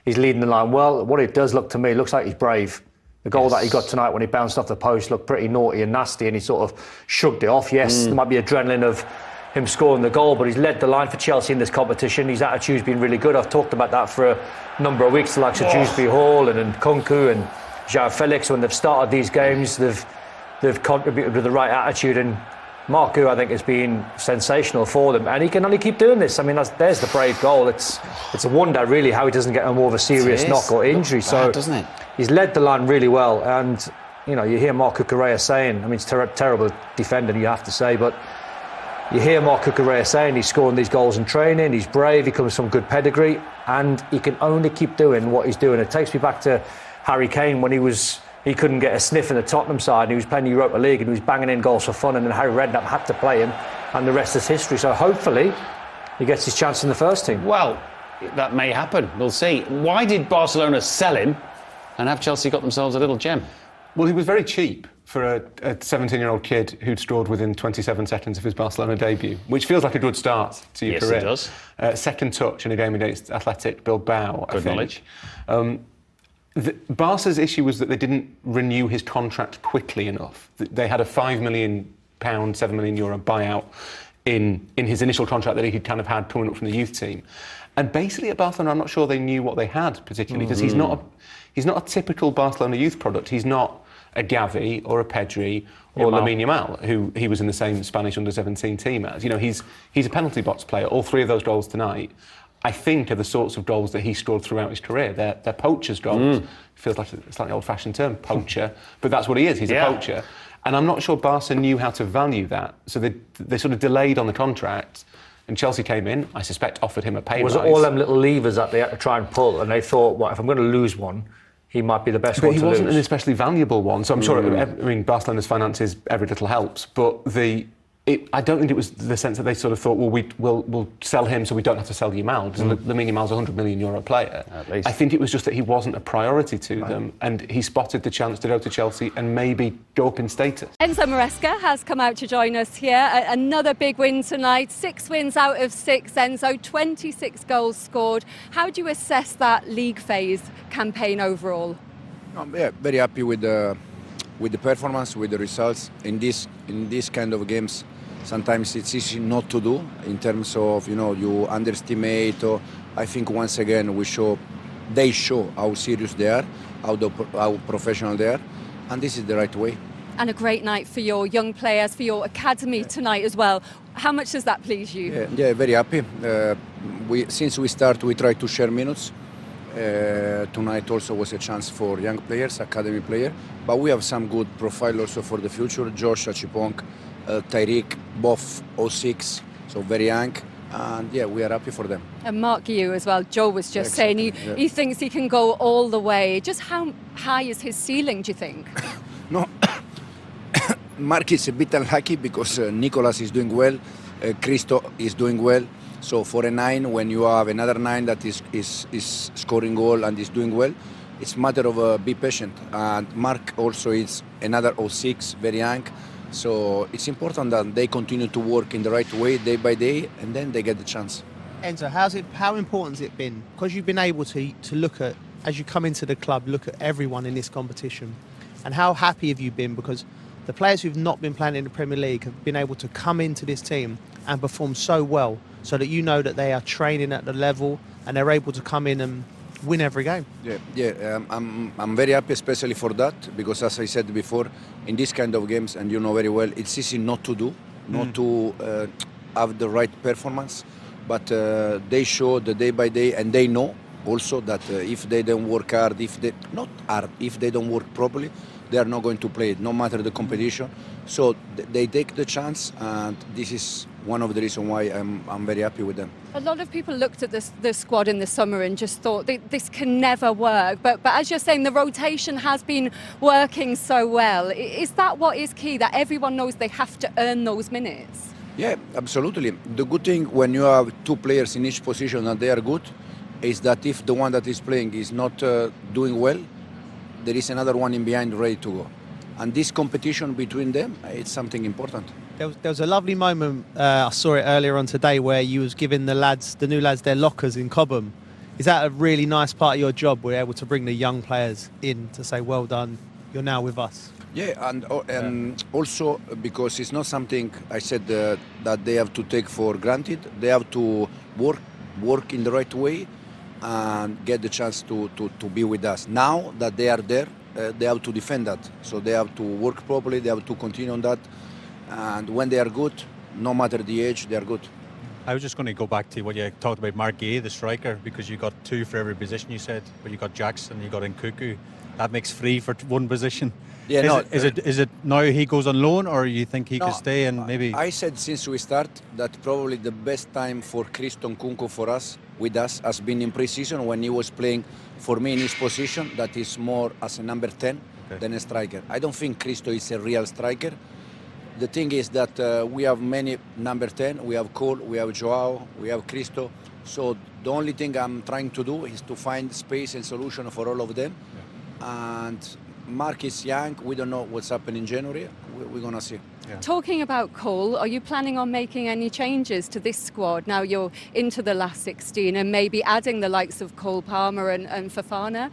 He's leading the line well. What it does look to me, looks like he's brave. The goal that he got tonight when he bounced off the post looked pretty naughty and nasty, and he sort of shrugged it off. Yes, there might be adrenaline of him scoring the goal, but he's led the line for Chelsea in this competition. His attitude's been really good. I've talked about that for a number of weeks. The likes of Dewsbury Hall and Nkunku and João Felix, when they've started these games, they've contributed with the right attitude. And Marc Guiu, I think, has been sensational for them, and he can only keep doing this. I mean, there's the brave goal. It's a wonder, really, how he doesn't get a more of a serious knock or injury. Bad, doesn't it? He's led the line really well, and you know, you hear Marc Cucurella saying, I mean, it's terrible defending, you have to say, but you hear Marc Cucurella saying he's scoring these goals in training, he's brave, he comes from good pedigree, and he can only keep doing what he's doing. It takes me back to Harry Kane when he couldn't get a sniff in the Tottenham side, and he was playing the Europa League and he was banging in goals for fun, and then Harry Redknapp had to play him, and the rest is history. So hopefully he gets his chance in the first team. Well, that may happen. We'll see. Why did Barcelona sell him, and have Chelsea got themselves a little gem? Well, he was very cheap for a 17-year-old kid who'd scored within 27 seconds of his Barcelona debut, which feels like a good start to your career. Yes, it does. Second touch in a game against Athletic Bilbao, Good knowledge. Barca's issue was that they didn't renew his contract quickly enough. They had a £5 million, €7 million buyout in his initial contract that he kind of had coming up from the youth team. And basically at Barcelona, I'm not sure they knew what they had particularly, because he's not a typical Barcelona youth product. He's not a Gavi or a Pedri or Lamine Yamal, who he was in the same Spanish under-17 team as. You know, he's a penalty box player. All three of those goals tonight, I think, are the sorts of goals that he scored throughout his career. They're poacher's goals. Feels like a slightly old-fashioned term, poacher, but that's what he is. He's a poacher. And I'm not sure Barca knew how to value that, so they sort of delayed on the contract. And Chelsea came in, I suspect, offered him a pay rise. Was it all them little levers that they had to try and pull, and they thought, well, if I'm going to lose one, he might be the best one to lose. But he wasn't an especially valuable one, so I'm sure, I mean, Barcelona's finances, every little helps, but I don't think it was the sense that they sort of thought, well, we'll sell him so we don't have to sell Yamal, because Lamine Yamal's a €100 million player. At least. I think it was just that he wasn't a priority to them, and he spotted the chance to go to Chelsea and maybe go up in status. Enzo Maresca has come out to join us here. Another big win tonight, 6 wins out of 6, Enzo, 26 goals scored. How do you assess that league phase campaign overall? Very happy with the performance, with the results. In this kind of games, sometimes it's easy not to do, in terms of, you underestimate. Or I think once again they show how serious they are, how professional they are, and this is the right way. And a great night for your young players, for your academy tonight as well. How much does that please you? Yeah, very happy. Since we start, we try to share minutes. Tonight also was a chance for young players, academy player, but we have some good profile also for the future. Josh Achipong, Tyreek, both 06, so very young, and we are happy for them. And Marc Guiu as well. Joe was just saying he thinks he can go all the way. Just how high is his ceiling, do you think? No, Marc is a bit unlucky because Nicolas is doing well, Christo is doing well. So for a 9, when you have another 9 that is scoring goal and is doing well, it's a matter of be patient. And Marc also is another 06, very young. So it's important that they continue to work in the right way day by day, and then they get the chance. Enzo, how important has it been? Because you've been able to look at, as you come into the club, look at everyone in this competition. And how happy have you been? Because the players who've not been playing in the Premier League have been able to come into this team and perform so well, so that you know that they are training at the level and they're able to come in and win every game. I'm very happy, especially for that, because as I said before, in this kind of games, and you know very well, it's easy not to do, not to have the right performance, but they show the day by day, and they know also that if they don't work hard, if they don't work properly, they are not going to play it, no matter the competition. So they take the chance, and this is one of the reasons why I'm very happy with them. A lot of people looked at the squad in the summer and just thought this can never work. But as you're saying, the rotation has been working so well. Is that what is key, that everyone knows they have to earn those minutes? Yeah, absolutely. The good thing when you have 2 players in each position and they are good is that if the one that is playing is not doing well, there is another one in behind ready to go. And this competition between them, it's something important. There was a lovely moment, I saw it earlier on today, where you was giving the new lads their lockers in Cobham. Is that a really nice part of your job? We're able to bring the young players in to say, well done, you're now with us. Yeah, and also because it's not something I said that they have to take for granted. They have to work in the right way and get the chance to be with us. Now that they are there, they have to defend that. So they have to work properly, they have to continue on that. And when they are good, no matter the age, they are good. I was just going to go back to what you talked about, Marc Guiu, the striker, because you got 2 for every position you said, but you got Jackson, you got Nkunku. That makes 3 for 1 position. Yeah, is it now he goes on loan, or you think he could stay and maybe? I said since we start that probably the best time for Nkunku for us, with us, has been in pre-season when he was playing for me in his position, that is more as a number 10 than a striker. I don't think Cristo is a real striker. The thing is that we have many number 10. We have Cole, we have Joao, we have Cristo. So the only thing I'm trying to do is to find space and solution for all of them. Yeah. And Mark is young. We don't know what's happening in January. We're going to see. Yeah. Talking about Cole, are you planning on making any changes to this squad now you're into the last 16 and maybe adding the likes of Cole Palmer and Fofana?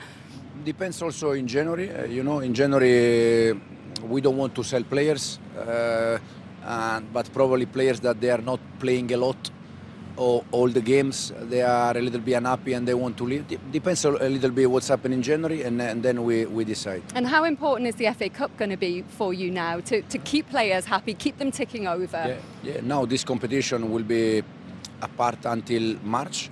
Depends also in January. In January we don't want to sell players, but probably players that they are not playing a lot or all the games, they are a little bit unhappy and they want to leave. Depends a little bit what's happening in January, and then we decide. And how important is the FA Cup going to be for you now to keep players happy, keep them ticking over? Yeah. Now this competition will be apart until March.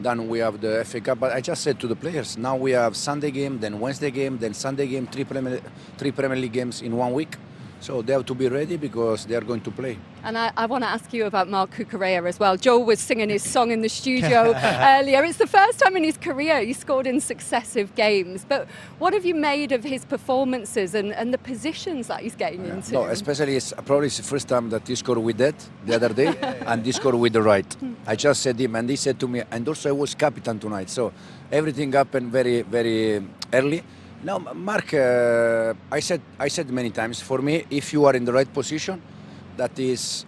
Then we have the FA Cup. But I just said to the players, now we have Sunday game, then Wednesday game, then Sunday game, three Premier League games in 1 week. So they have to be ready because they are going to play. And I want to ask you about Marc Guiu as well. Joel was singing his song in the studio earlier. It's the first time in his career he scored in successive games. But what have you made of his performances and the positions that he's getting into? No, especially it's probably the first time that he scored with that the other day, and he scored with the right. I just said him, and he said to me, and also I was captain tonight. So everything happened very, very early. Now, Mark, I said many times, for me, if you are in the right position, that is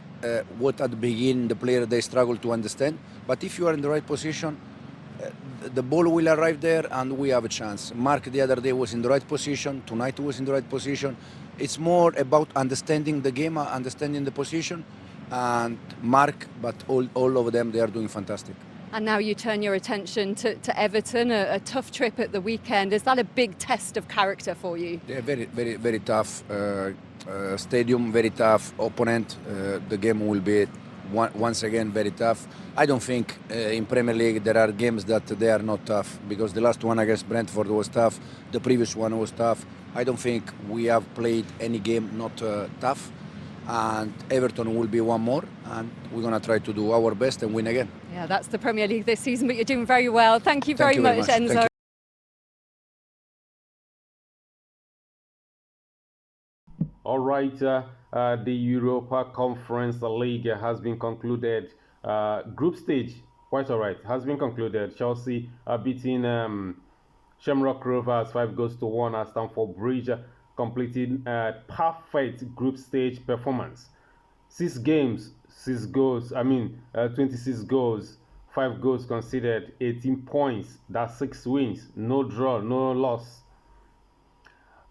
what at the beginning the player, they struggle to understand. But if you are in the right position, the ball will arrive there and we have a chance. Mark the other day was in the right position, tonight was in the right position. It's more about understanding the game, understanding the position, and Mark, but all of them, they are doing fantastic. And now you turn your attention to Everton, a tough trip at the weekend. Is that a big test of character for you? Yeah, very, very, very tough stadium, very tough opponent. The game will be once again very tough. I don't think in Premier League there are games that they are not tough, because the last one against Brentford was tough, the previous one was tough. I don't think we have played any game not tough. And Everton will be one more, and we're going to try to do our best and win again. Yeah, that's the Premier League this season, but you're doing very well. Thank you very much, Enzo. All right, the Europa Conference League has been concluded. Group stage, quite all right, has been concluded. Chelsea beating Shamrock Rovers 5-1 at Stamford Bridge, completing a perfect group stage performance. 6 games, 6 goals, 26 goals, 5 goals conceded, 18 points, that's 6 wins, no draw, no loss.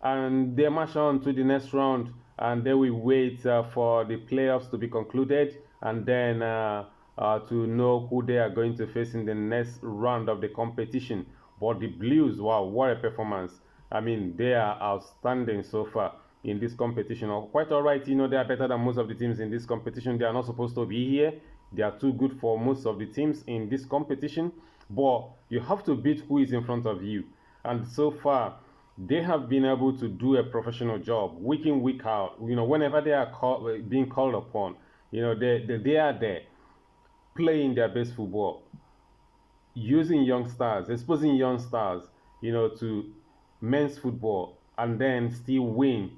And they march on to the next round, and then we wait for the playoffs to be concluded, and then to know who they are going to face in the next round of the competition. But the Blues, wow, what a performance. They are outstanding so far in this competition. Quite all right, they are better than most of the teams in this competition. They are not supposed to be here. They are too good for most of the teams in this competition. But you have to beat who is in front of you. And so far, they have been able to do a professional job, week in, week out. Whenever they are being called upon, they are there, playing their best football, using young stars, exposing young stars, to men's football, and then still win.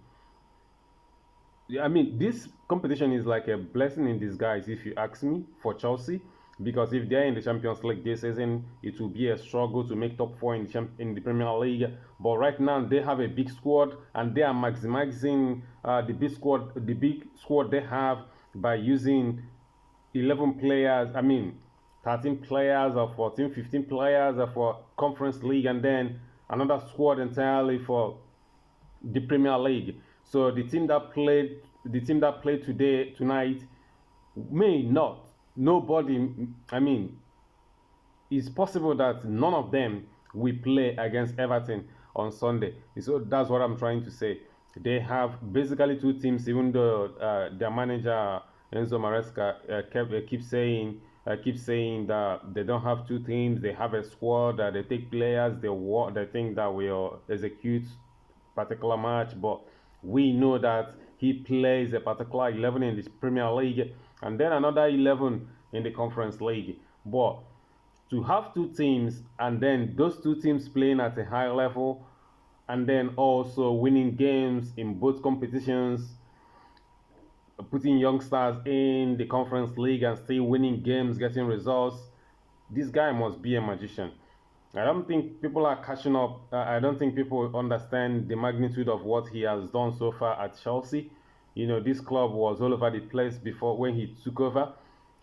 This competition is like a blessing in disguise, if you ask me, for Chelsea, because if they're in the Champions League this season, it will be a struggle to make top 4 in the Premier League. But right now, they have a big squad, and they are maximizing the big squad they have by using 11 players. 13 players or 14, 15 players for Conference League, and then another squad entirely for the Premier League. So the team that played tonight may not. Nobody. I mean, it's possible that none of them will play against Everton on Sunday. So that's what I'm trying to say. They have basically two teams, even though their manager Enzo Maresca keeps saying that they don't have two teams. They have a squad. They take players. They think that will execute particular match, but we know that he plays a particular 11 in the Premier League and then another 11 in the Conference League. But to have two teams and then those two teams playing at a high level and then also winning games in both competitions, putting youngsters in the Conference League and still winning games, getting results, this guy must be a magician. I don't think people are catching up. I don't think people understand the magnitude of what he has done so far at Chelsea. You know, this club was all over the place before when he took over,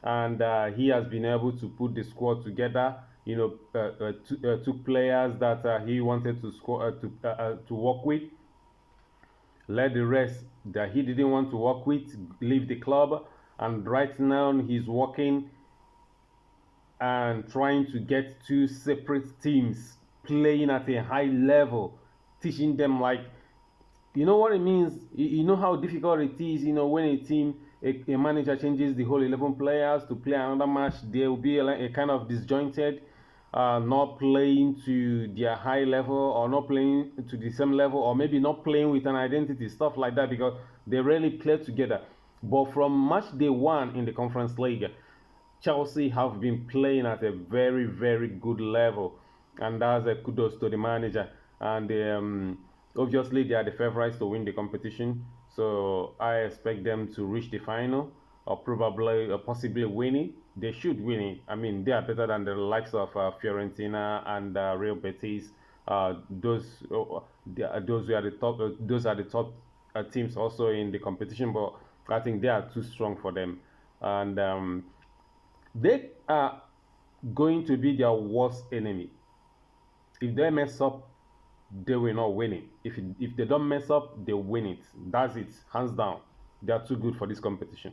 and he has been able to put the squad together. You know, took players that he wanted to work with, let the rest that he didn't want to work with leave the club, and right now he's working and trying to get two separate teams playing at a high level, teaching them, like, you know what it means. You know how difficult it is, you know, when a manager changes the whole 11 players to play another match. There will be a kind of disjointed, not playing to their high level or not playing to the same level, or maybe not playing with an identity, stuff like that, because they rarely play together. But from match day one in the Conference League, Chelsea have been playing at a very, very good level, and that's a kudos to the manager. And obviously, they are the favourites to win the competition, so I expect them to reach the final or probably or possibly win it. They should win it. I mean, they are better than the likes of Fiorentina and Real Betis. Those are the top. Those are the top teams also in the competition, but I think they are too strong for them, and they are going to be their worst enemy. If they mess up, they will not win it. If they don't mess up, they win it. That's it, hands down. They are too good for this competition.